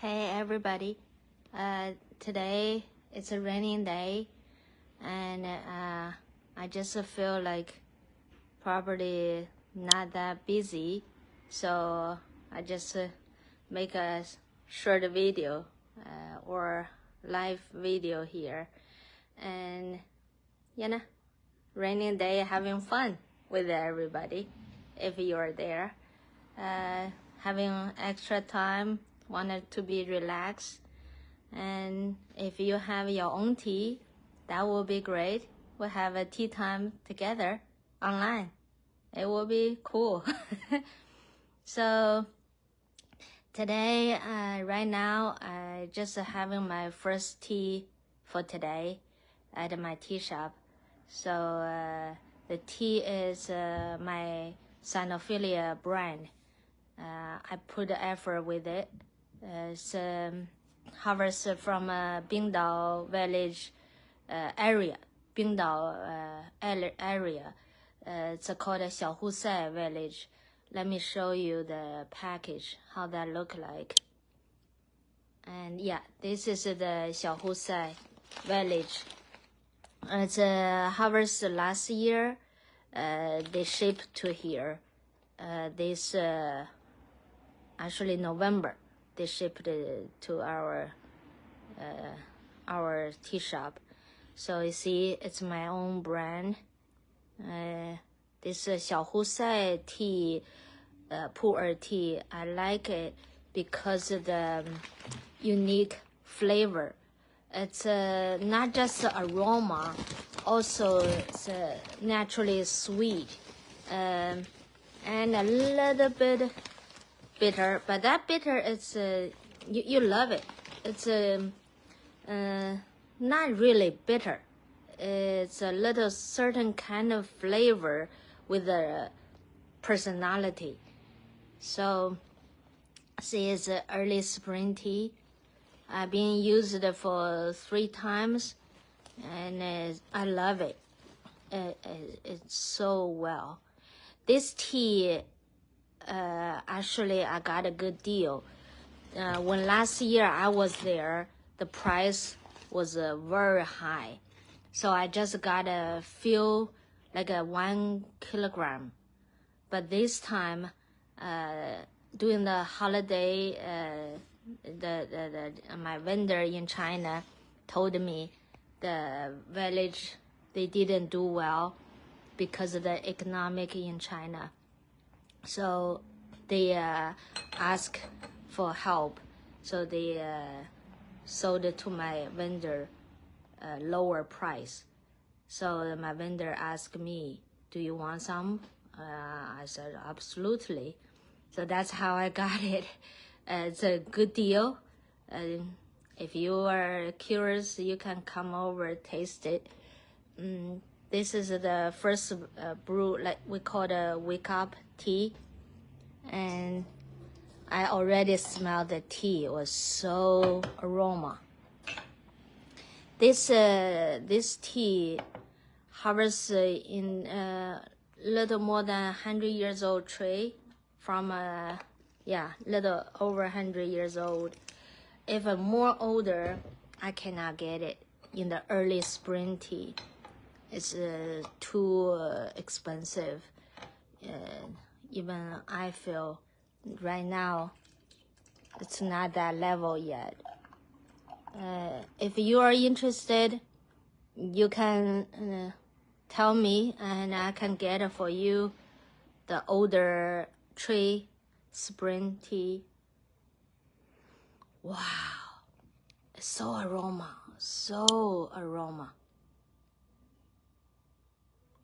Hey everybody, today it's a raining day and I just feel like probably not that busy, so I just make a short video or live video here, and raining day, having fun with everybody. If you're there, having extra time, wanted to be relaxed, and if you have your own tea, that will be great. We'll have a tea time together online. It will be cool. So today, right now, I just having my first tea for today at my tea shop. So the tea is my Sinophilia brand. I put the effort with it. It's harvested from Bingdao village area, Bingdao area. It's called Xiao Hu Sai village. Let me show you the package, how that look like. And yeah, this is the Xiao Hu Sai village. It's harvested last year. They shipped to here. This actually November. They shipped it to our tea shop. So you see, it's my own brand. This Xiao Hu Sai tea, Puerh tea, I like it because of the unique flavor. It's not just the aroma, also it's naturally sweet, and a little bit bitter. But that bitter, it's you love it. It's not really bitter. It's a little certain kind of flavor with a personality. So see, it's early spring tea. I've been used it for 3 times, and I love it. It's so well. This tea, actually, I got a good deal. When last year I was there, the price was very high. So I just got a few, like 1 kilogram. But this time, during the holiday, my vendor in China told me the village, they didn't do well because of the economic in China. So they asked for help. So they sold it to my vendor lower price. So my vendor asked me, do you want some? I said, absolutely. So that's how I got it. It's a good deal. If you are curious, you can come over, taste it. This is the first brew, like we call the wake up tea. And I already smelled the tea. It was so aroma. This tea harvested in little more than 100 years old tree from little over 100 years old. If I'm more older, I cannot get it in the early spring tea. It's too expensive. Even I feel right now it's not that level yet. If you are interested, you can tell me, and I can get it for you, the older tree spring tea. Wow, it's so aroma.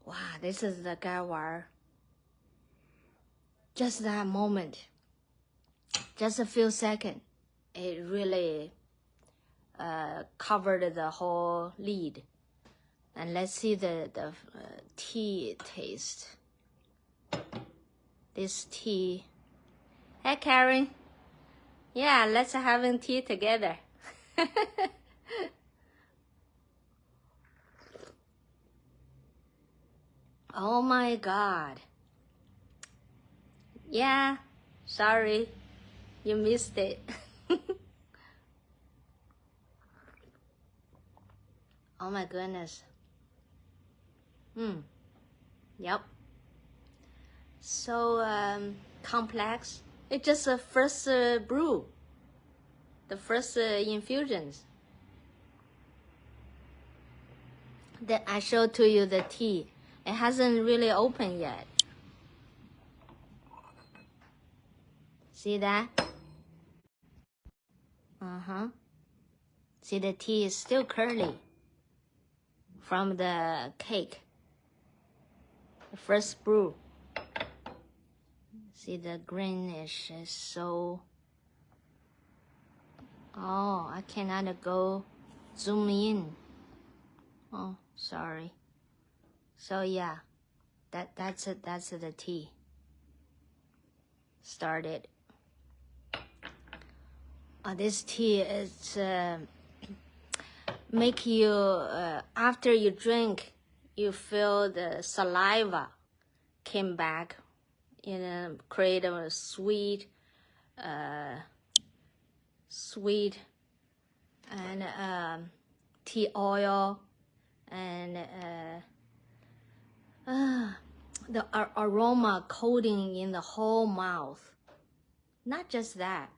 Wow, this is the gaiwar. Just that moment, just a few seconds, it really covered the whole lid. And let's see the tea taste. This tea. Hey, Karen. Yeah, let's having tea together. Oh my God. Yeah, sorry, you missed it. Oh my goodness. Yep. So complex. It's just the first brew, the first infusions. That I showed to you the tea. It hasn't really opened yet. See that? See, the tea is still curly from the cake. The first brew. See, the greenish is so... Oh, I cannot go zoom in. Oh, sorry. So yeah, that's the tea. Started. This tea is make you after you drink, you feel the saliva came back, create a sweet and tea oil and the aroma coating in the whole mouth. Not just that,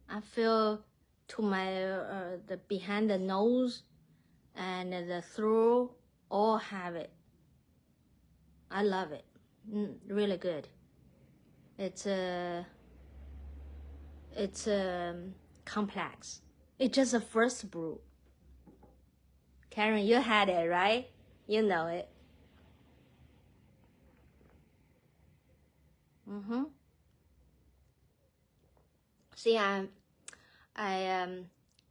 I feel to my the behind the nose and the throat all have it. I love it. Really good. It's complex. It's just a first brew. Karen, you had it, right? You know it. See, I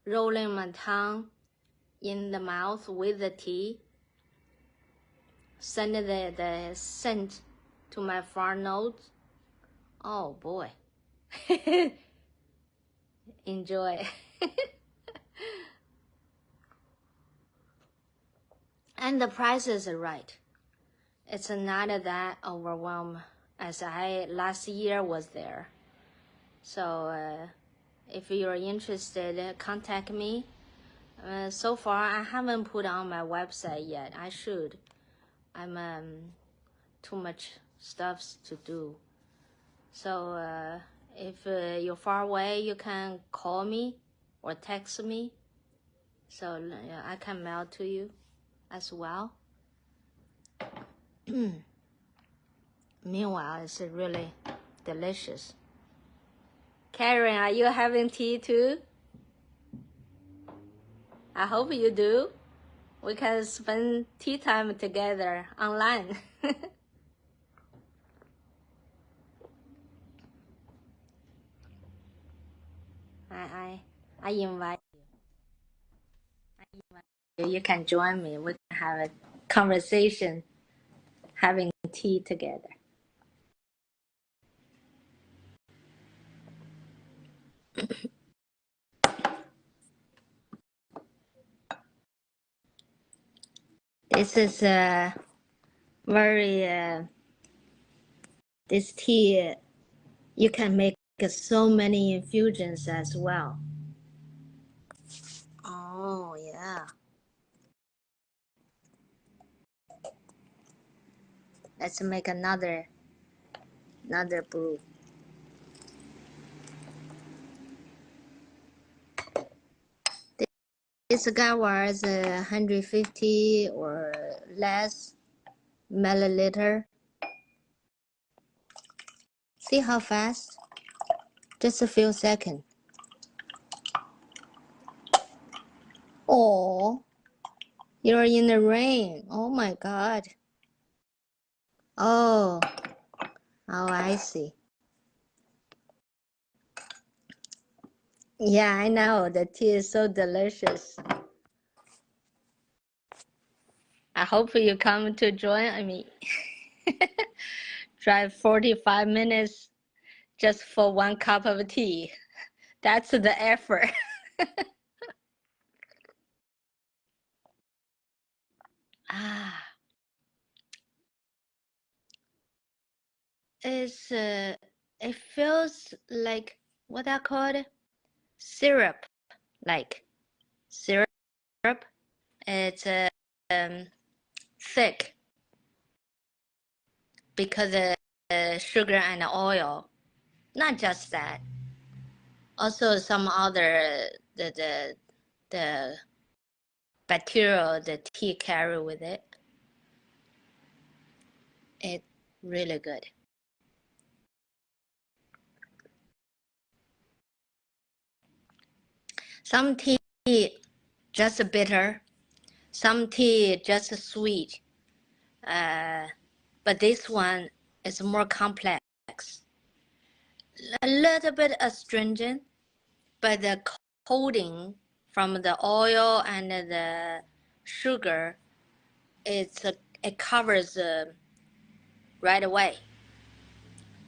rolling my tongue in the mouth with the tea. Send the scent to my far nose. Oh boy. Enjoy. And the prices are right. It's not that overwhelming as I last year was there. So if you're interested, contact me. So far, I haven't put on my website yet. I should. I'm too much stuff to do. So if you're far away, you can call me or text me. So I can mail to you as well. Meanwhile, it's really delicious. Karen, are you having tea too? I hope you do. We can spend tea time together online. I invite you. You can join me. We can have a conversation, having tea together. This is very, this tea, you can make so many infusions as well. Oh, yeah. Let's make another brew. This guy was 150 or less milliliter. See how fast? Just a few seconds. Oh, you're in the rain. Oh my God. Oh, I see. Yeah, I know. The tea is so delicious. I hope you come to join me. Drive 45 minutes just for 1 cup of tea. That's the effort. It feels like what I call it? Syrup. Like syrup. It's it's thick because of sugar and oil. Not just that. Also, some other the bacteria the tea carry with it. It's really good. Some tea just bitter, some tea just sweet. But this one is more complex. A little bit astringent, but the coating from the oil and the sugar, it covers right away.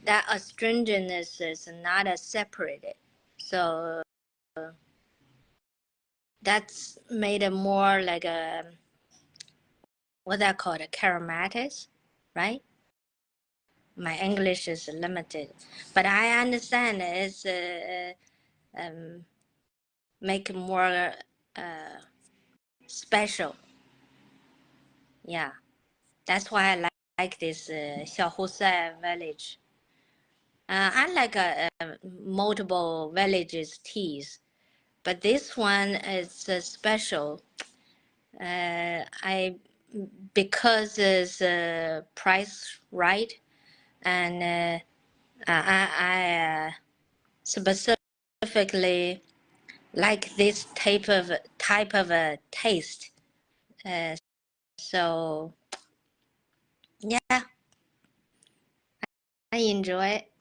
That astringency is not separated. So that's made it more like a, what I call it, caramelized, right? My English is limited, but I understand it's make it more special. Yeah, that's why I like this Xiao Hu Sai village. I like multiple villages teas, but this one is special. Because it's price right, and I specifically like this type of taste. So yeah, I enjoy it.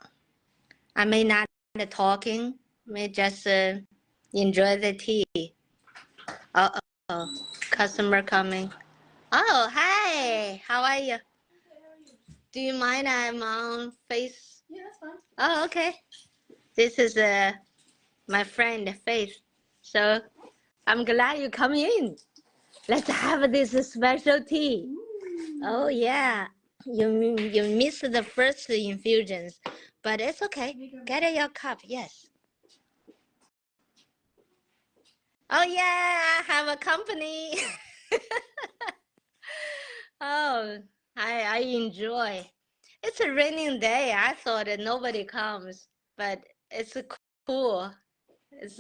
I may not be talking, may just enjoy the tea. Uh-oh, customer coming. Oh, hi, how are you? Do you mind I'm on Face? Yeah, that's fine. Oh, okay. This is my friend Faith. So I'm glad you come in. Let's have this special tea. Ooh. Oh yeah, you missed the first infusions, but it's okay. Get your cup. Yes. Oh yeah, I have a company. Oh, I enjoy. It's a raining day. I thought that nobody comes, but it's cool. It's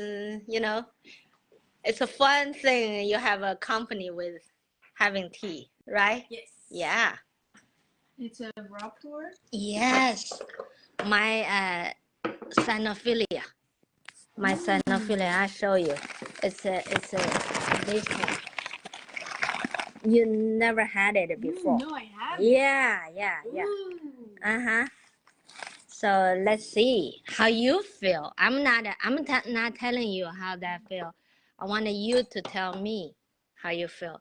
it's a fun thing. You have a company with having tea, right? Yes. Yeah. It's a raw pour. Yes. My sinophilia. My sinophilia. I show you. It's a this one. You never had it before. No, I haven't. Yeah. Uh-huh. So let's see how you feel. I'm not telling you how that feel. I want you to tell me how you feel.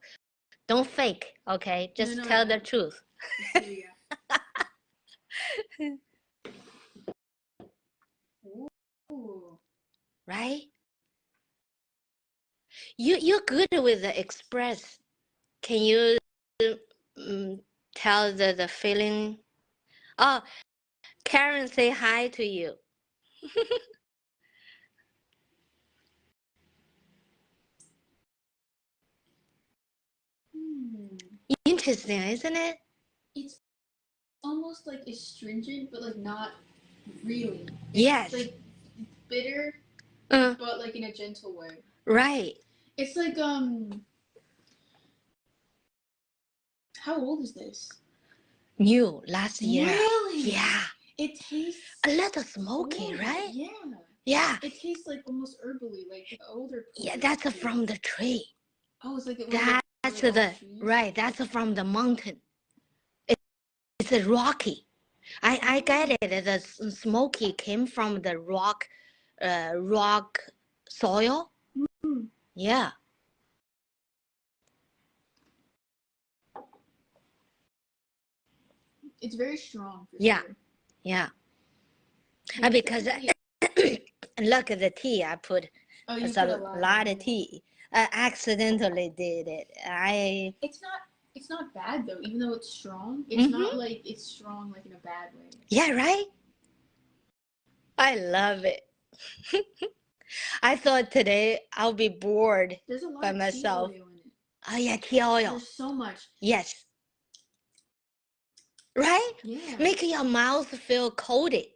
Don't fake, okay? Just tell the truth. Ooh. Right? You're good with the express. Can you tell the feeling? Oh, Karen say hi to you. Interesting, isn't it? It's almost like astringent, but like not really. Yes. It's like bitter, but like in a gentle way. Right. It's like how old is this? New, last year. Really? Yeah. It tastes a little smoky, old. right? Yeah. Yeah. It tastes like almost herbally, like older. Yeah, that's from the tree. Oh, it's like that's right. That's from the mountain. It's a rocky. I get it. The smoky came from the rock soil. Mm-hmm. Yeah. It's very strong. Yeah. Sure. Yeah. Because look at the tea I put. Oh, it's a lot of tea. I accidentally did it. It's not bad though, even though it's strong. It's not like it's strong like in a bad way. Yeah, right? I love it. I thought today I'll be bored by myself. Oh yeah, tea oil. There's so much. Yes. Right? Yeah. Make your mouth feel coated.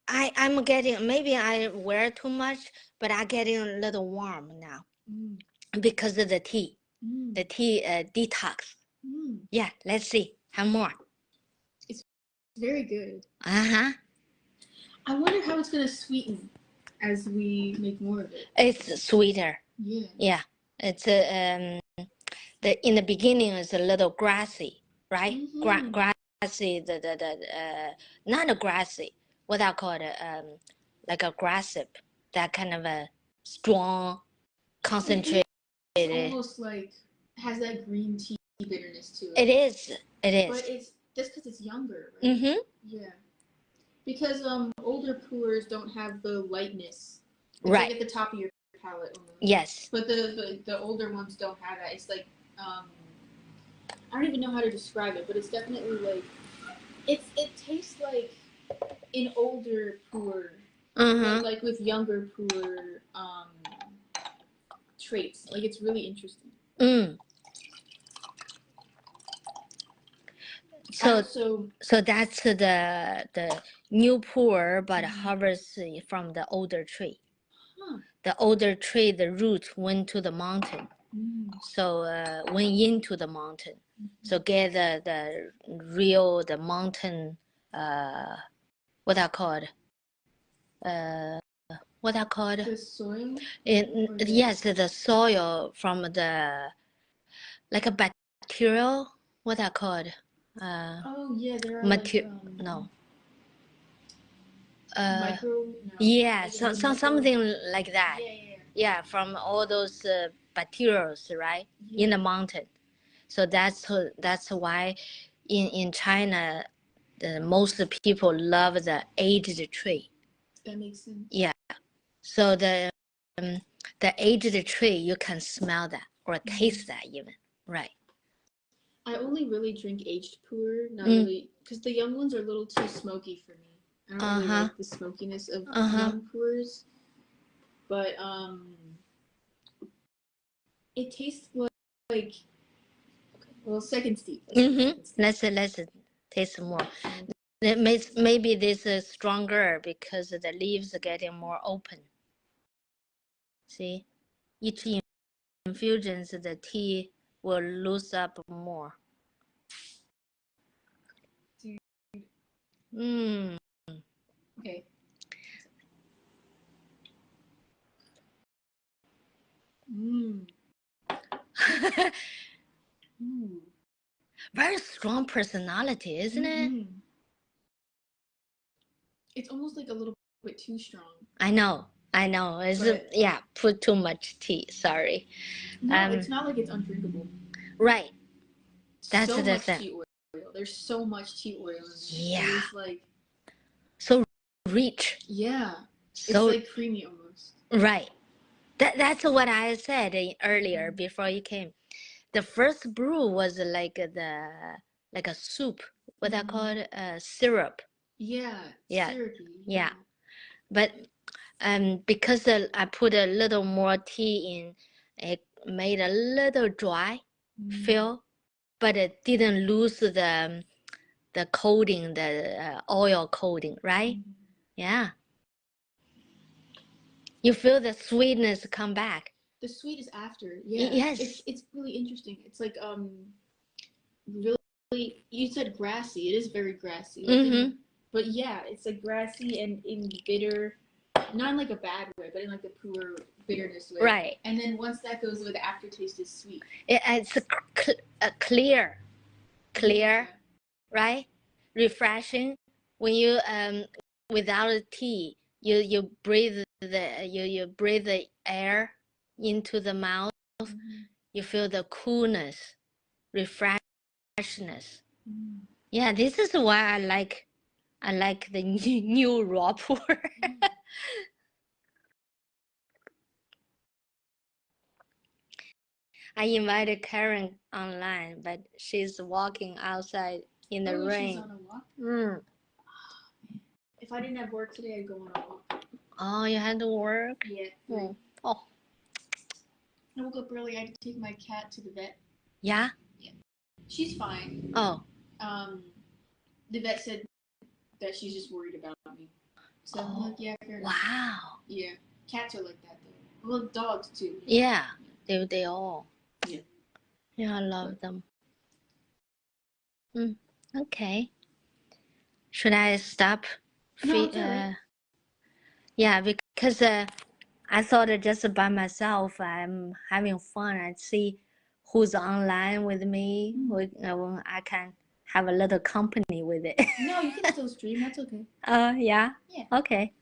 I'm getting, maybe I wear too much, but I'm getting a little warm now because of the tea. The tea detox. Yeah, let's see. Have more. It's very good. Uh-huh. I wonder how it's going to sweeten as we make more of it. It's sweeter. Yeah. Yeah. It's in the beginning it's a little grassy, right? Grassy, not a grassy, what I call it, like a grassy, that kind of a strong, concentrated. It's almost like has that green tea bitterness to it. It is. It is. But it's just because it's younger, right? Yeah. Because older puers don't have the lightness. It's right. Like at the top of your palate. Almost. Yes. But the older ones don't have that. It's like I don't even know how to describe it, but it's definitely like it tastes like an older puer, but like with younger puer traits. Like it's really interesting. So that's the new puer, but harvest from the older tree. The older tree, the roots went to the mountain. So went into the mountain. So get the real the mountain what I called what I called the soil. Yes, the soil from the like a bacterial what I called oh yeah, there are no. Micro? No. Yeah, like something like that. Yeah, from all those materials, right? In the mountain. So that's why in China, most people love the aged tree. That makes sense. Yeah. So the aged tree, you can smell that or taste that even, right? I only really drink aged puer, not really, because the young ones are a little too smoky for me. I don't really like the smokiness of young puers, but it tastes like well, second steep. Let's taste more. Maybe this is stronger because the leaves are getting more open. See, each infusions the tea will loosen up more. Okay. Very strong personality, isn't it? It's almost like a little bit too strong. I know. It's put too much tea. Sorry. No, it's not like it's undrinkable. Right. That's so the much thing. tea oil. There's so much tea oil in there. Yeah. It's like so rich. Yeah. So it's like creamy almost. Right. That's what I said earlier before you came. The first brew was like a soup. What I call it, syrup. Yeah. Yeah. Syrupy. Yeah. But because I put a little more tea in, it made a little dry feel, but it didn't lose the coating, the oil coating, right? Yeah. You feel the sweetness come back. The sweet is after. Yeah. Yes. It's really interesting. It's like really, you said grassy. It is very grassy. But yeah, it's like grassy and in bitter, not in like a bad way, but in like the puer bitterness way. Right. And then once that goes away, the aftertaste is sweet. It's a clear, right? Refreshing. When you without tea, you breathe the air into the mouth. You feel the coolness, refreshness. Yeah, this is why I like the new raw puer. I invited Karen online, but she's walking outside in the rain. She's on a walk? If I didn't have work today, I'd go on a walk. Oh, you had to work? Yeah. Oh. I woke up early. I had to take my cat to the vet. Yeah? She's fine. Oh. The vet said that she's just worried about me. So I'm like, yeah, fair enough. Wow. Yeah. Cats are like that, though. Well, dogs, too. Yeah. They all. Yeah. Yeah, I love them. Okay. Should I stop? No, it's all right. Yeah, because I thought just by myself, I'm having fun. I see who's online with me. I can have a little company with it. No, you can still stream. That's okay. Yeah? Yeah. Okay.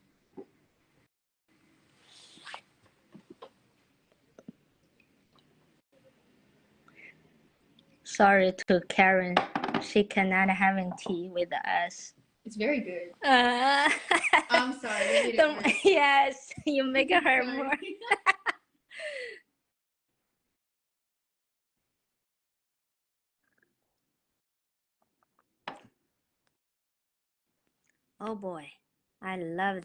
Sorry to Karen. She cannot having tea with us. It's very good. I'm sorry. Yes, you make her more. Oh boy, I love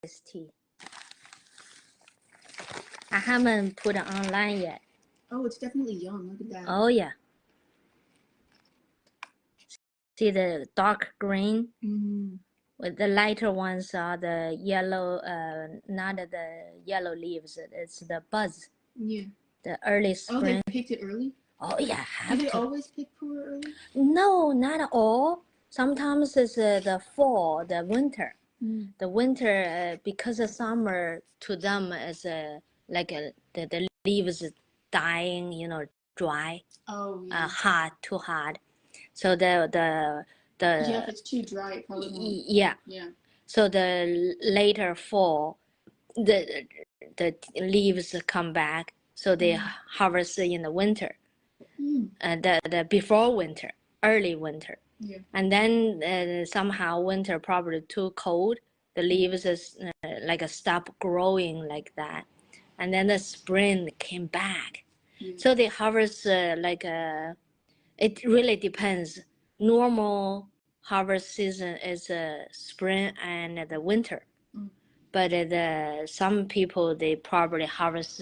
this tea. I haven't put it online yet. Oh, it's definitely young. Look at that. Oh yeah. See the dark green? With the lighter ones are the yellow, not the yellow leaves. It's the buds. Yeah. The early spring. Oh, they picked it early? Oh yeah, have to. Do they always pick puerh early? No, not all. Sometimes it's the fall, the winter. The winter, because the summer to them is like the leaves dying, dry. Oh yeah. Hot, too hot. So the yeah, if it's too dry, it probably won't. Yeah. Yeah. So the later fall, the leaves come back. So they harvest in the winter. The before winter, early winter. Yeah. And then somehow winter probably too cold. The leaves is like stop growing like that, and then the spring came back. So they harvest it really depends. Normal harvest season is spring and the winter, but some people they probably harvest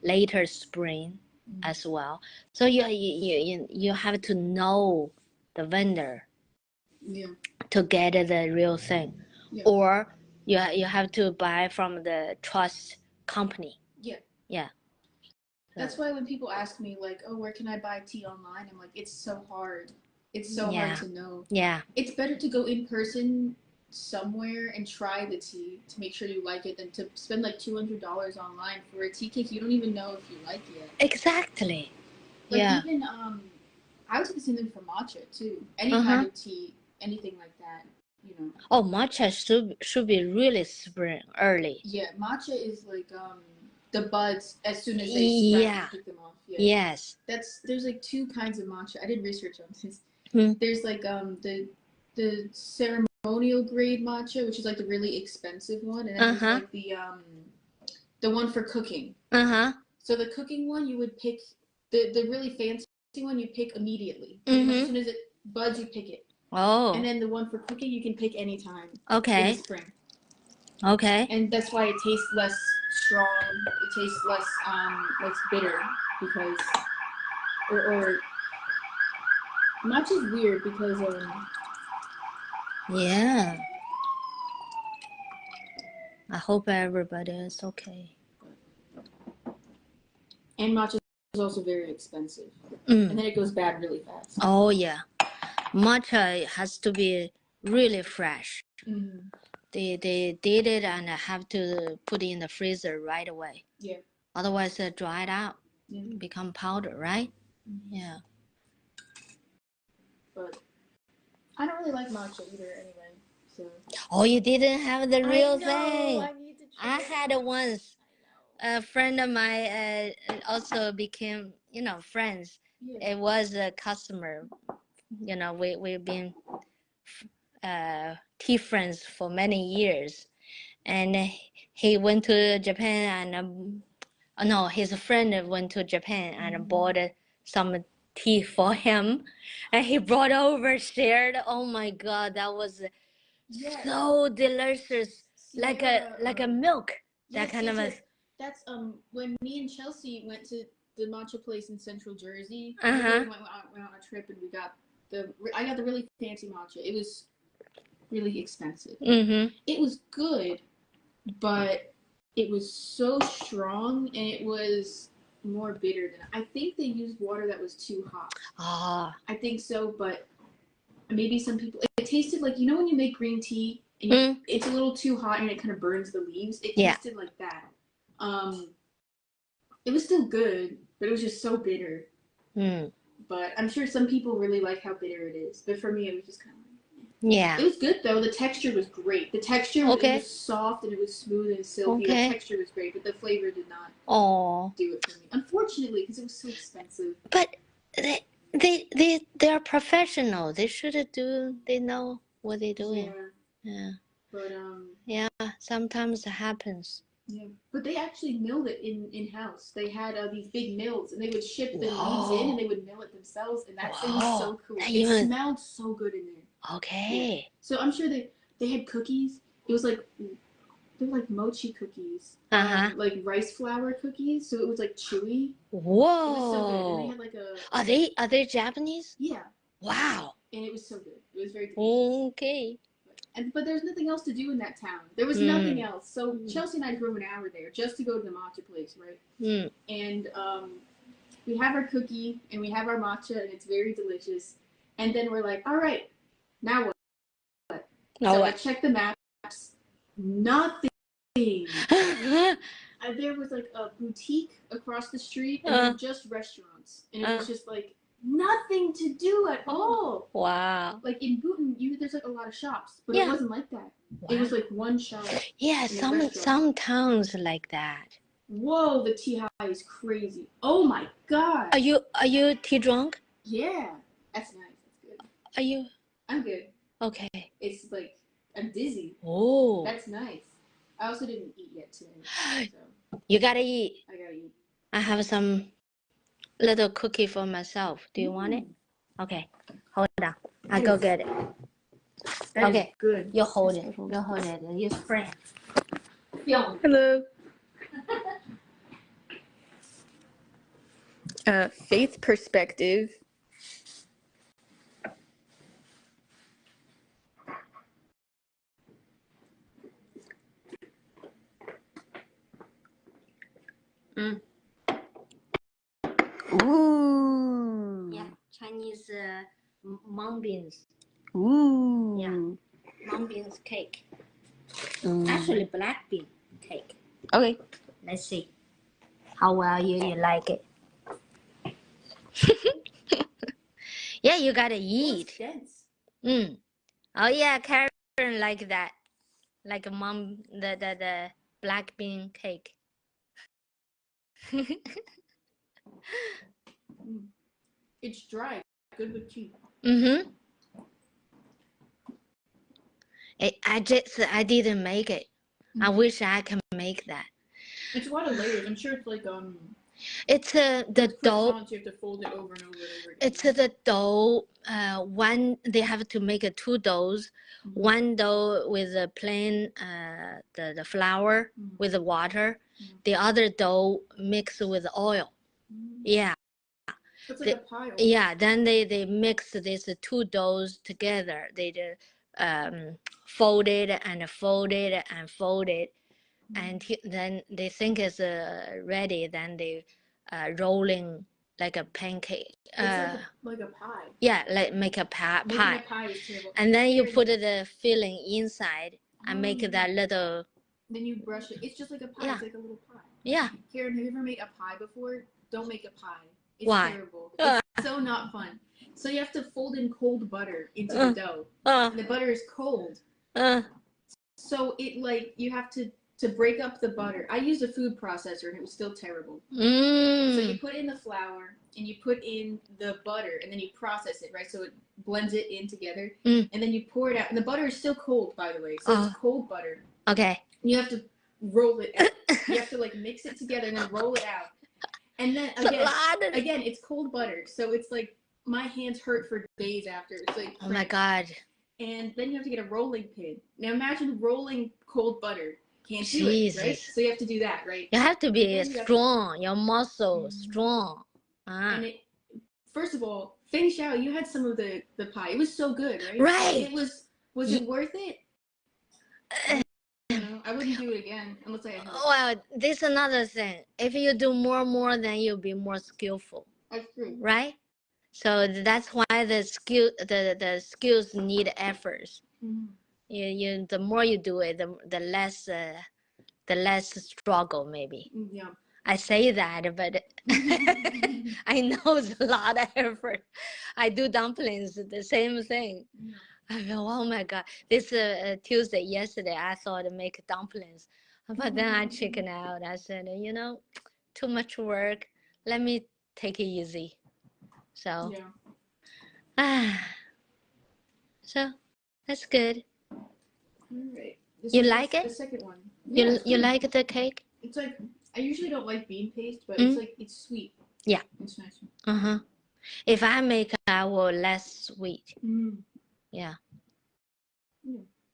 later spring as well. So you have to know the vendor to get the real thing, or you have to buy from the trust company. Yeah. That's why when people ask me like, oh, where can I buy tea online? I'm like, it's so hard. It's so hard to know. Yeah. It's better to go in person somewhere and try the tea to make sure you like it than to spend like $200 online for a tea cake you don't even know if you like yet. Exactly. Like even I was considering for matcha too. Any kind of tea, anything like that, Oh, matcha should be really spring early. Yeah, matcha is like the buds as soon as they sprout, you pick them off. Yeah. Yes. There's like two kinds of matcha. I did research on this. There's like the ceremonial grade matcha, which is like the really expensive one, and then there's like the one for cooking. So the cooking one you would pick the really fancy one you pick immediately. As soon as it buds, you pick it. Oh. And then the one for cooking you can pick anytime. Okay. In the spring. Okay. And that's why it tastes less strong. It tastes less like bitter because or matcha is weird because yeah. I hope everybody is okay. And matcha is also very expensive. And then it goes bad really fast. Oh yeah. Matcha has to be really fresh. They did it and have to put it in the freezer right away. Yeah. Otherwise, it dried out, become powder, right? Yeah. But I don't really like matcha either, anyway. So. Oh, you didn't have the real thing. I need to try I had it once. A friend of mine also became, friends. Yeah. It was a customer. We've been tea friends for many years, and he went to Japan and no, his friend went to Japan and bought some tea for him, and he brought over, shared. Oh my God, that was so delicious, like a milk. That kind of a. That's when me and Chelsea went to the matcha place in Central Jersey. Uh-huh. We went on a trip and I got the really fancy matcha. It was really expensive. Mm-hmm. It was good, but it was so strong and it was more bitter than I think they used water that was too hot. Ah. I think so, but maybe some people it tasted like when you make green tea and it's a little too hot and it kind of burns the leaves. It tasted like that. It was still good, but it was just so bitter. But I'm sure some people really like how bitter it is. But for me, it was just kind of Yeah. It was good though. The texture was great. The texture it was soft and it was smooth and silky. The texture was great, but the flavor did not do it for me. Unfortunately, because it was so expensive. But they're professional. They know what they're doing. Yeah. But yeah, sometimes it happens. Yeah, but they actually milled it in house. They had these big mills, and they would ship the leaves in, and they would mill it themselves, and that thing was so cool. It smelled so good in there. Okay. Yeah. So I'm sure they had cookies. It was like they were like mochi cookies, like rice flour cookies. So it was like chewy. Whoa! It was so good, and they had like Are they Japanese? Yeah. Wow. And it was so good. It was very delicious. Okay. But there's nothing else to do in that town. There was nothing else. So Chelsea and I drove an hour there just to go to the matcha place, right? And we have our cookie and we have our matcha and it's very delicious. And then we're like, all right, now what? So I checked the maps. Nothing. There was like a boutique across the street and they were just restaurants. And it was just like nothing to do at all. Wow. Like in Bhutan, there's like a lot of shops, but it wasn't like that. Wow. It was like one shop. Yeah, some towns like that. Whoa, the tea high is crazy. Oh my god. Are you tea drunk? Yeah, that's nice. That's good. Are you? I'm good. Okay. It's like I'm dizzy. Oh. That's nice. I also didn't eat yet today. So. You gotta eat. I gotta eat. I have some little cookie for myself. Do you want it? Okay. Hold on. I'll go get it. That is good. You hold it. You hold it. You spray. Hello. Faith perspective. Ooh. Yeah, Chinese mung beans. Ooh. Yeah, mung beans cake. Actually, black bean cake. Okay. Let's see how well you like it. Yeah, you gotta eat. Oh yeah, Karen like that, like the black bean cake. It's dry, good with tea. I didn't make it. I wish I can make that. It's a lot of layers. I'm sure it's like It's the dough. You have to fold it over and over and over again. It's the dough. They have to make 2 doughs. One dough with the plain the flour with the water. The other dough mixed with oil. Yeah. It's like a pie. Yeah. Then they mix these 2 doughs together. They fold it and fold it and fold it, and then they think it's ready. Then they rolling like a pancake. It's like a pie. Yeah, like make a pie. Making a pie is terrible. And then you put the filling inside and make that little. Then you brush it. It's just like a pie. Yeah. It's like a little pie. Yeah. Karen, have you ever made a pie before? Don't make a pie. It's Why? terrible. It's so not fun. So you have to fold in cold butter into the dough. And the butter is cold. So it you have to break up the butter. I used a food processor and it was still terrible. So you put in the flour and you put in the butter and then you process it, right? So it blends it in together. And then you pour it out. And the butter is still cold, by the way. So it's cold butter. Okay. And you have to roll it out. You have to mix it together and then roll it out. And then again, it's cold butter. So it's like my hands hurt for days after. It's like my God. And then you have to get a rolling pin. Now imagine rolling cold butter. can't do it, right? Jesus. So you have to do that, right? You have to be Then you have to- strong. Your muscle strong. And it, first of all, Feng Xiao, you had some of the pie. It was so good, right? Right. Was it worth it? I wouldn't do it again unless I had help. Well, this is another thing. If you do more, then you'll be more skillful. That's true. Right? So that's why the skills need efforts. You the more you do it, the less struggle maybe. Yeah. I say that, but I know it's a lot of effort. I do dumplings, the same thing. Yeah. I go, oh my God. This Tuesday, yesterday, I thought to make dumplings. But then I chickened out. I said, too much work. Let me take it easy. So, so that's good. All right. You like it? The second one. Yeah, you like the cake? It's like, I usually don't like bean paste, but it's like, it's sweet. Yeah. It's nice. If I make, I will less sweet. Yeah.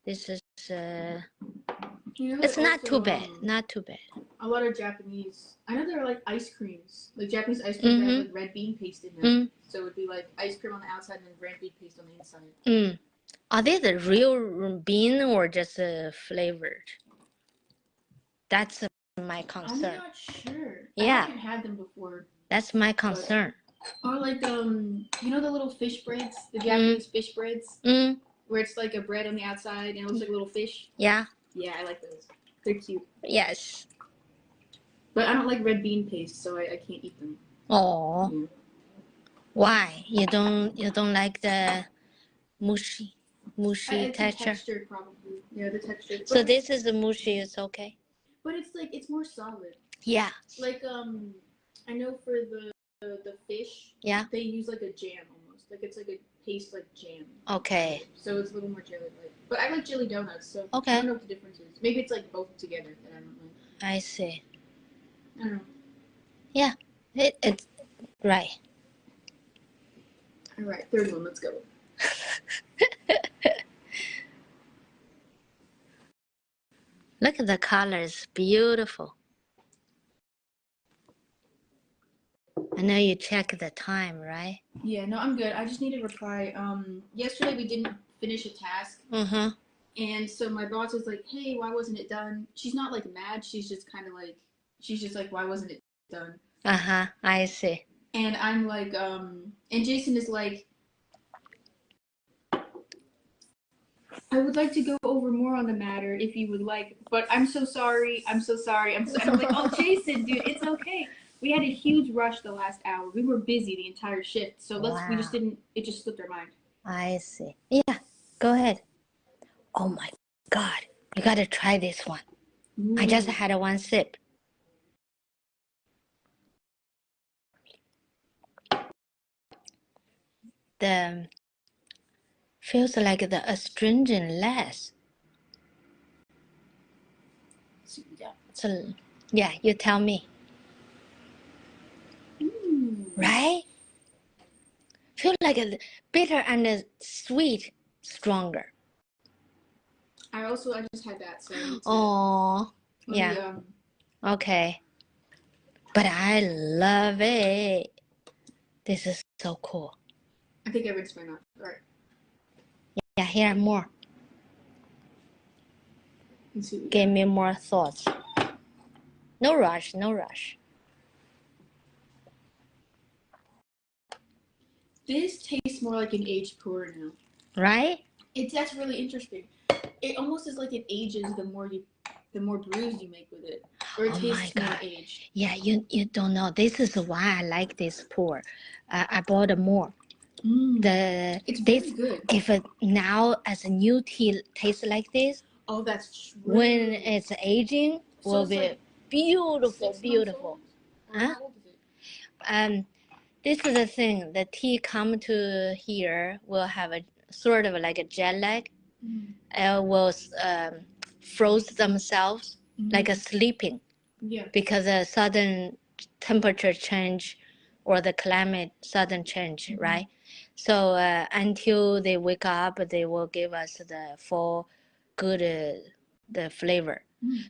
This is, it's not too bad. Not too bad. A lot of Japanese, I know there are like ice creams. Like Japanese ice creams that have like red bean paste in them. So it would be like ice cream on the outside and then red bean paste on the inside. Are they the real bean or just flavored? That's my concern. I'm not sure. Yeah. I haven't had them before. That's my concern. Or like you know the little fish breads, the Japanese fish breads, where it's like a bread on the outside and it looks like a little fish. Yeah. Yeah, I like those. They're cute. Yes. But I don't like red bean paste, so I can't eat them. Oh. Yeah. Why? You don't like the mushy texture? Texture probably. Yeah, the texture. So this is the mushy. It's okay. But it's more solid. Yeah. Like I know for the fish. Yeah. They use like a jam almost. Like it's like a paste like jam. Okay. So it's a little more jelly-like. But I like jelly donuts, so okay. I don't know what the difference is. Maybe it's like both together that I don't like. I see. I don't know. Yeah. It's right. All right, third one. Let's go. Look at the colors. Beautiful. I know you check the time, right? Yeah, no, I'm good. I just need a reply. Yesterday we didn't finish a task. And so my boss was like, hey, why wasn't it done? She's not like mad. She's just kind of like, why wasn't it done? I see. And I'm like, and Jason is like, I would like to go over more on the matter if you would like, but I'm so sorry. I'm like, oh, Jason, dude, it's okay. We had a huge rush the last hour. We were busy the entire shift. So we just didn't, it just slipped our mind. I see. Yeah, go ahead. Oh my God. You got to try this one. I just had one sip. Feels like the astringent less. Yeah. So, yeah, you tell me. Right? Feel like a bitter and a sweet stronger. I just had that. So oh, yeah. Okay. But I love it. This is so cool. I think I rinsed my mouth. All right. Yeah, here are more. Give me more thoughts. No rush, no rush. This tastes more like an aged puer now. Right? That's really interesting. It almost is like it ages the more brews you make with it. Or it tastes more aged. Yeah, you don't know. This is why I like this puer. I bought more. It's very good. If now as a new tea tastes like this, oh, that's true. When it's aging, so will be like beautiful. Huh? How old is it? This is the thing. The tea come to here will have a sort of like a jet lag. Will froze themselves like a sleeping. Yeah. Because a sudden temperature change or the climate sudden change, right? So until they wake up, they will give us the full good the flavor.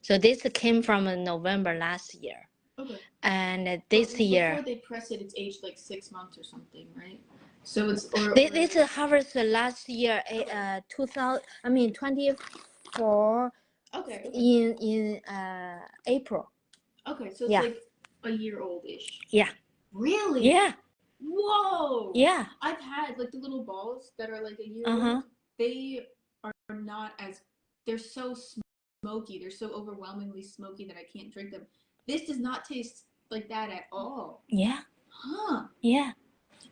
So this came from November last year. Okay. And this But year, before they press it, it's aged like 6 months or something, right? So it's this harvest last year, 24 okay. in April. Okay, so it's like a year old-ish. Yeah. Really? Yeah. Whoa. Yeah. I've had like the little balls that are like a year old. They are not as, they're so smoky. They're so overwhelmingly smoky that I can't drink them. This does not taste like that at all. Yeah. Huh. Yeah.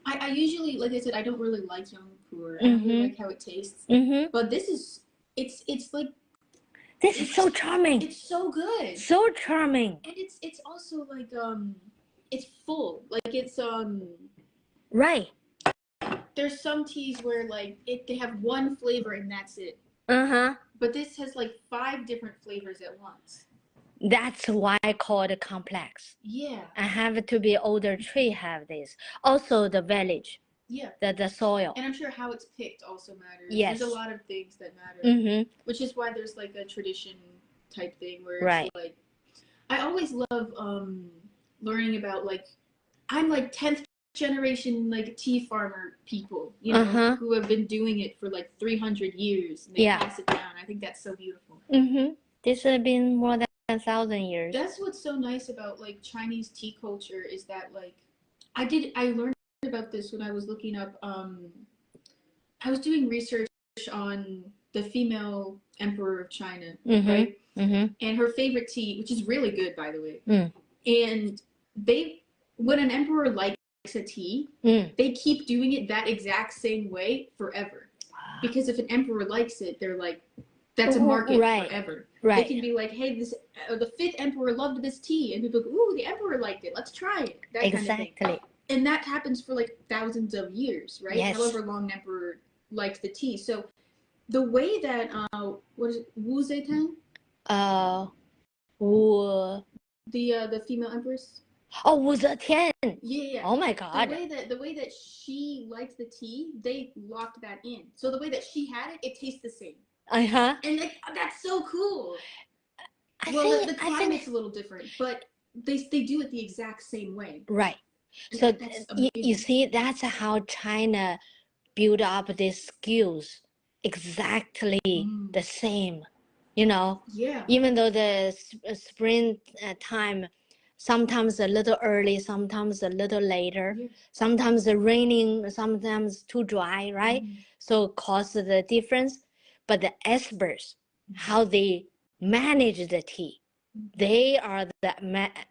I usually, like I said, I don't really like young puer. I don't really like how it tastes. But this is, it's like, this is so charming. It's so good. So charming. And it's also like it's full. Like it's right. There's some teas where like they have one flavor and that's it. But this has like 5 different flavors at once. That's why I call it complex. Yeah. I have to be older tree have this. Also the village. Yeah. The soil. And I'm sure how it's picked also matters. Yes. There's a lot of things that matter. Which is why there's like a tradition type thing where it's like, I always love learning about like, I'm like 10th generation like tea farmer people, you know, who have been doing it for like 300 years and they pass it down. I think that's so beautiful. This has been more than 1,000 years. That's what's so nice about like Chinese tea culture is that like I learned about this when I was looking up I was doing research on the female emperor of China, right? And her favorite tea, which is really good by the way. And when an emperor likes a tea, they keep doing it that exact same way forever. Because if an emperor likes it, they're like, that's a market forever. They can be like, hey, this the 5th emperor loved this tea, and people go, ooh, the emperor liked it. Let's try it. That kind of thing. And that happens for like thousands of years, right? Yes. However long an emperor liked the tea. So the way that what is it, Wu Zetian? The female empress. Oh, Wu Zetian. Yeah. Oh my God. The way that she liked the tea, they locked that in. So the way that she had it, it tastes the same. And like that's so cool. The climate's a little different, but they do it the exact same way. Right. So you see, that's how China build up these skills exactly the same. You know, even though the spring time, sometimes a little early, sometimes a little later, sometimes raining, sometimes too dry, right? So cause the difference. But the experts, how they manage the tea, they are the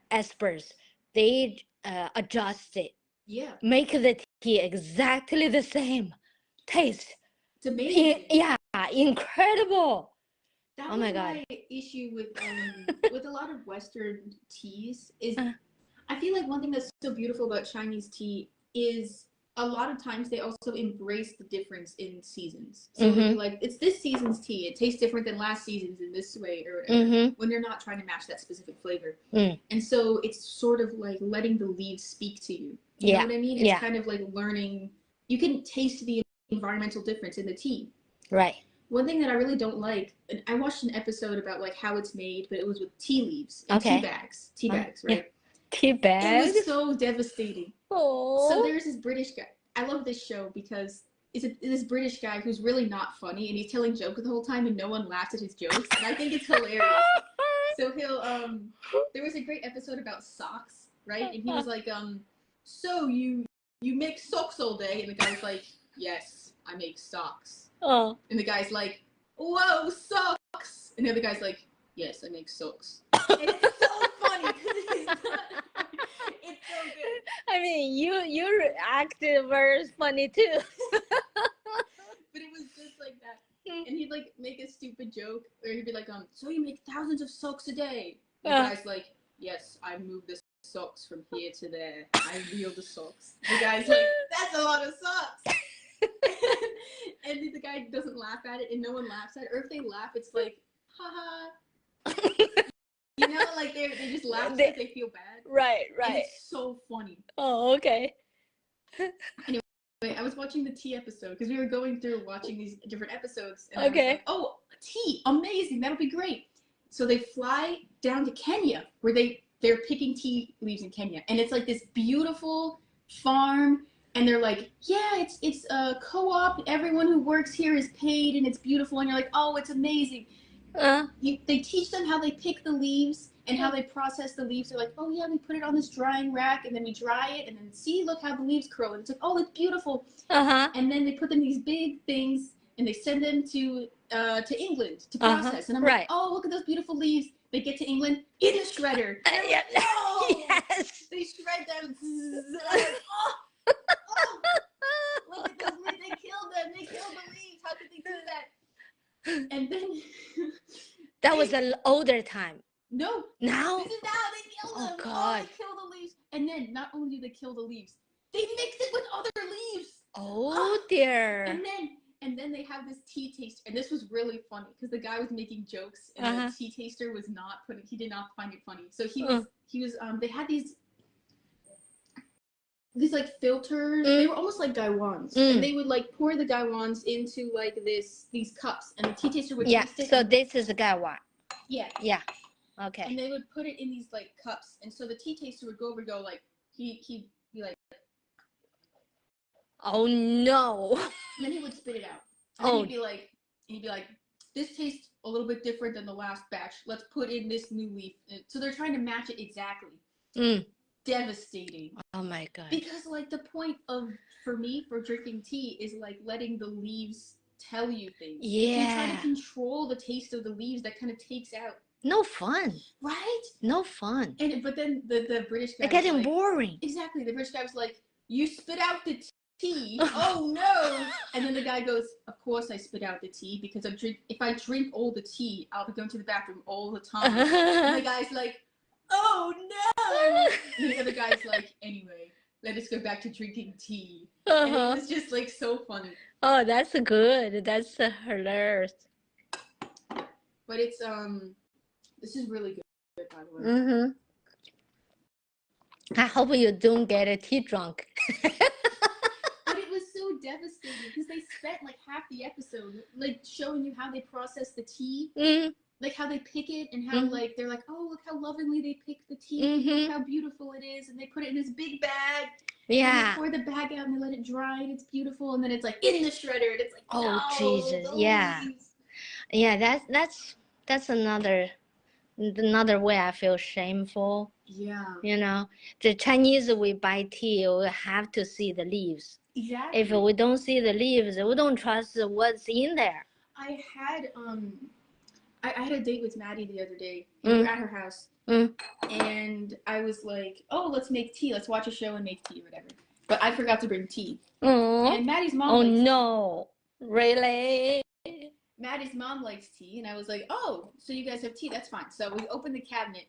experts. They adjust it. Yeah. Make the tea exactly the same taste. It's amazing. Incredible. That was my issue with a lot of Western teas is I feel like one thing that's so beautiful about Chinese tea is a lot of times they also embrace the difference in seasons. So they'll be like, it's this season's tea. It tastes different than last season's in this way or whatever, when they're not trying to match that specific flavor. And so it's sort of like letting the leaves speak to you. You know what I mean? It's kind of like learning. You can taste the environmental difference in the tea. Right. One thing that I really don't like, and I watched an episode about like how it's made, but it was with tea leaves and tea bags, right? Yeah. Tea bags. It was so devastating. Oh. So there's this British guy. I love this show because it's this British guy who's really not funny, and he's telling jokes the whole time, and no one laughs at his jokes, and I think it's hilarious. So he'll there was a great episode about socks, right? And he was like, so you make socks all day, and the guy's like, yes, I make socks. Oh. And the guy's like, whoa, socks. And the other guy's like, yes, I make socks. And it's so funny because it's not, it's so good. I mean, you acted very funny too. But it was just like that. And he'd like make a stupid joke, or he'd be like, so you make thousands of socks a day. And the guy's like, yes, I move the socks from here to there. I wheel the socks. The guy's like, that's a lot of socks. And the guy doesn't laugh at it, and no one laughs at it. Or if they laugh, it's like, haha. You know, like they just laugh because they feel bad. Right. And it's so funny. Oh, okay. Anyway, I was watching the tea episode because we were going through watching these different episodes. And I was like, oh, tea, amazing. That'll be great. So they fly down to Kenya, where they're picking tea leaves in Kenya, and it's like this beautiful farm. And they're like, yeah, it's a co-op. Everyone who works here is paid, and it's beautiful. And you're like, oh, it's amazing. They teach them how they pick the leaves and how they process the leaves. They're like, oh yeah, we put it on this drying rack, and then we dry it, and then see, look how the leaves curl. And it's like, oh, it's beautiful. And then they put them in these big things, and they send them to England to process. And I'm like, oh, look at those beautiful leaves. They get to England in the shredder. Yeah. Oh, Yes. they shred them. And I'm like, oh, look at those leaves. They killed them. They killed the leaves. How could they do that? And then that was an older time. No. Now? This is now. They kill them. Oh, God. They kill the leaves. And then not only do they kill the leaves, they mix it with other leaves. Oh, dear. And then they have this tea taster. And this was really funny because the guy was making jokes and the tea taster was not he did not find it funny. So they had these like filters. They were almost like gaiwans. And they would like pour the gaiwans into like these cups, and the tea taster would taste it. So this is a gaiwan. Yeah. Okay. And they would put it in these like cups, and so the tea taster would go over and go like he'd be like, oh no. And then he would spit it out. And then he'd be like, this tastes a little bit different than the last batch. Let's put in this new leaf. So they're trying to match it exactly. Devastating. Oh my God. Because like the point for drinking tea is like letting the leaves tell you things. Yeah. If you try to control the taste of the leaves, that kind of takes out. No fun. Right? No fun. But then the British guy it's getting boring. Exactly. The British guy was like, you spit out the tea. Oh no. And then the guy goes, of course I spit out the tea because if I drink all the tea, I'll be going to the bathroom all the time. And the guy's like, oh no. And the other guy's like, anyway, let us go back to drinking tea. And it was just like so funny. Oh, that's good. That's hilarious. But it's this is really good, by the way. I hope you don't get a tea drunk. But it was so devastating because they spent like half the episode like showing you how they process the tea, like how they pick it, and how like they're like, oh, look how lovingly they pick the tea, look how beautiful it is, and they put it in this big bag. And they pour the bag out and they let it dry, and it's beautiful, and then it's like in the shredder, and it's like, oh no, Jesus, yeah, that's another way I feel shameful. Yeah. You know, the Chinese, we buy tea, we have to see the leaves. Exactly. If we don't see the leaves, we don't trust what's in there. I had a date with Maddie the other day. We were at her house. And I was like, oh, let's make tea. Let's watch a show and make tea or whatever. But I forgot to bring tea. And Maddie's mom likes tea. Really? Maddie's mom likes tea. And I was like, oh, so you guys have tea. That's fine. So we opened the cabinet.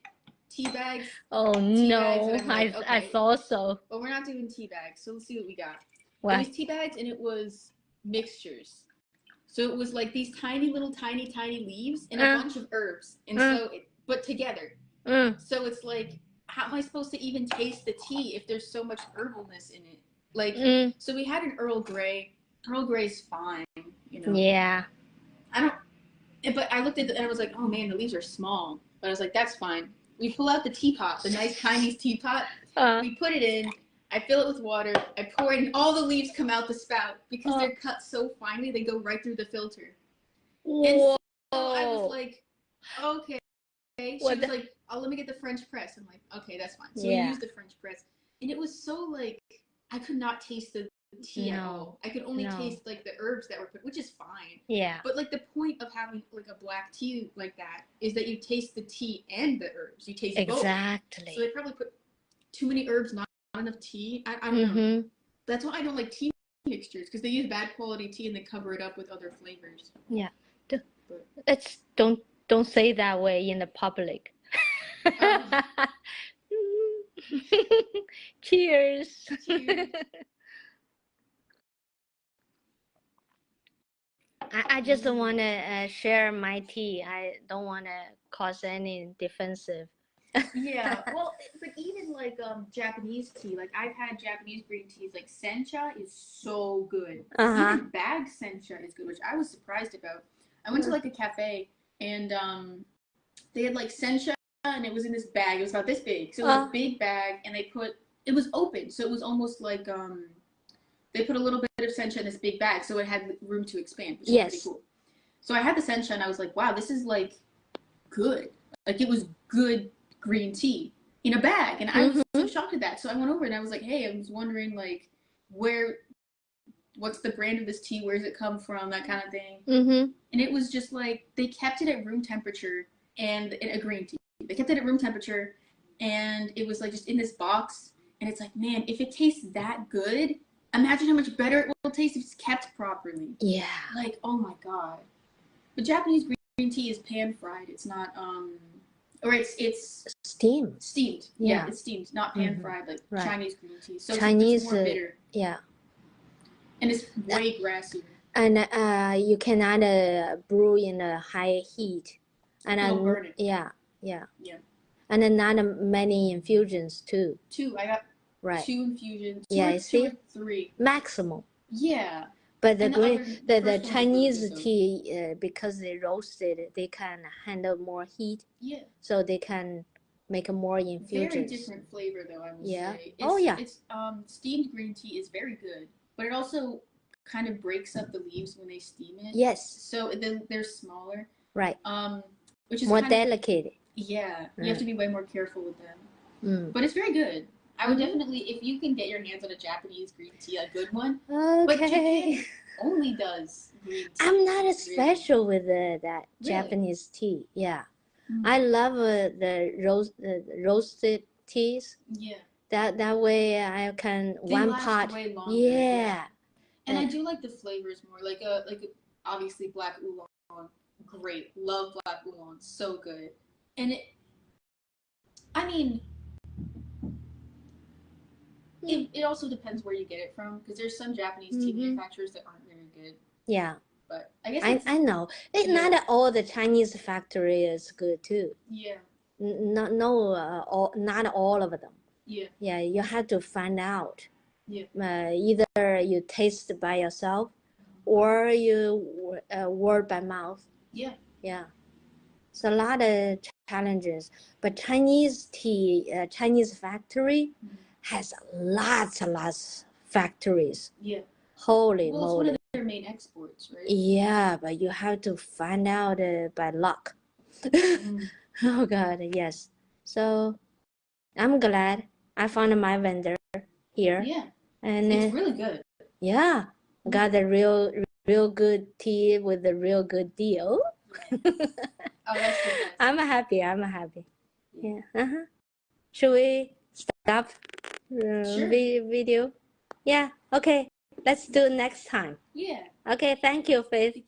Tea bags. Oh, tea no. bags, like, okay. I thought so. But we're not doing tea bags. So let's see what we got. What? It was tea bags and it was mixtures. So it was like these tiny leaves and a bunch of herbs. And so, but together. So it's like, how am I supposed to even taste the tea if there's so much herbalness in it? Like, so we had an Earl Grey. Earl Grey's fine, you know. Yeah. But I looked at it and I was like, oh man, the leaves are small. But I was like, that's fine. We pull out the teapot, the nice Chinese teapot. We put it in. I fill it with water. I pour it, and all the leaves come out the spout because they're cut so finely. They go right through the filter. And so I was like, okay. She was like, oh, let me get the French press. I'm like, okay, that's fine. So we used the French press. And it was so like, I could not taste the tea at all. I could only taste like the herbs that were put, which is fine. Yeah. But like the point of having like a black tea like that is that you taste the tea and the herbs. You taste both. Exactly. So they probably put too many herbs, not enough tea. I don't know. That's why I don't like tea mixtures, because they use bad quality tea and they cover it up with other flavors. Yeah. Let's don't say that way in the public. Cheers. Cheers. I just want to share my tea. I don't want to cause any defensive. Yeah, well, but even like Japanese tea, like I've had Japanese green teas, like sencha is so good. Even bag sencha is good, which I was surprised about. I went to like a cafe and they had like sencha, and it was in this bag. It was about this big, so it was a big bag, and it was open, so it was almost like they put a little bit of sencha in this big bag, so it had room to expand, which is pretty cool. So I had the sencha, and I was like, wow, this is like good. Like it was good green tea in a bag, and I was so shocked at that. So I went over and I was like, hey, I was wondering like what's the brand of this tea? Where does it come from? That kind of thing. And it was just like they kept it at room temperature, and in a green tea, they kept it at room temperature, and it was like just in this box. And it's like, man, if it tastes that good, imagine how much better it will taste if it's kept properly. Yeah. Like, oh my god. But Japanese green tea is pan fried. It's not or it's steamed. Steamed. Yeah, it's steamed, not pan fried like Chinese green tea. So Chinese, it's more bitter. Yeah. And it's way grassy. And you cannot brew in a high heat. And it'll burn it. Yeah. And then not many infusions too. I got 2 infusions. Two or 3 maximum. Yeah. But the Chinese tea, because they roasted it, they can handle more heat. Yeah. So they can make more infusions. Very different flavor, though, I will say. It's steamed green tea is very good, but it also kind of breaks up the leaves when they steam it. Yes. So they're smaller. Right. Which is more delicate. Yeah. You have to be way more careful with them. But it's very good. I would definitely, if you can get your hands on a Japanese green tea, a good one. Okay. But Japan only does green tea. I'm not as special with that Japanese tea. Yeah. I love the roasted teas. Yeah. That way I can they one pot. Way longer, yeah. And I do like the flavors more. Like obviously black oolong. Great. Love black oolong. So good. And it also depends where you get it from, because there's some Japanese tea manufacturers that aren't very good. Yeah. But I guess I know. Not all the Chinese factory is good too. Yeah. Not all of them. Yeah. Yeah, you have to find out. Yeah. Either you taste by yourself, or you word by mouth. Yeah. Yeah. It's a lot of challenges, but Chinese tea, Chinese factory has lots factories. Yeah. Holy moly. It's one of their main exports, right? Yeah, but you have to find out by luck. Oh God, yes. So I'm glad I found my vendor here. Yeah. And it's really good. Yeah. Got the real good tea with a real good deal. Oh, that's the best. I'm happy. Yeah. Should we stop sure. Video? Yeah. Okay. Let's do it next time. Yeah. Okay. Thank you, Faith.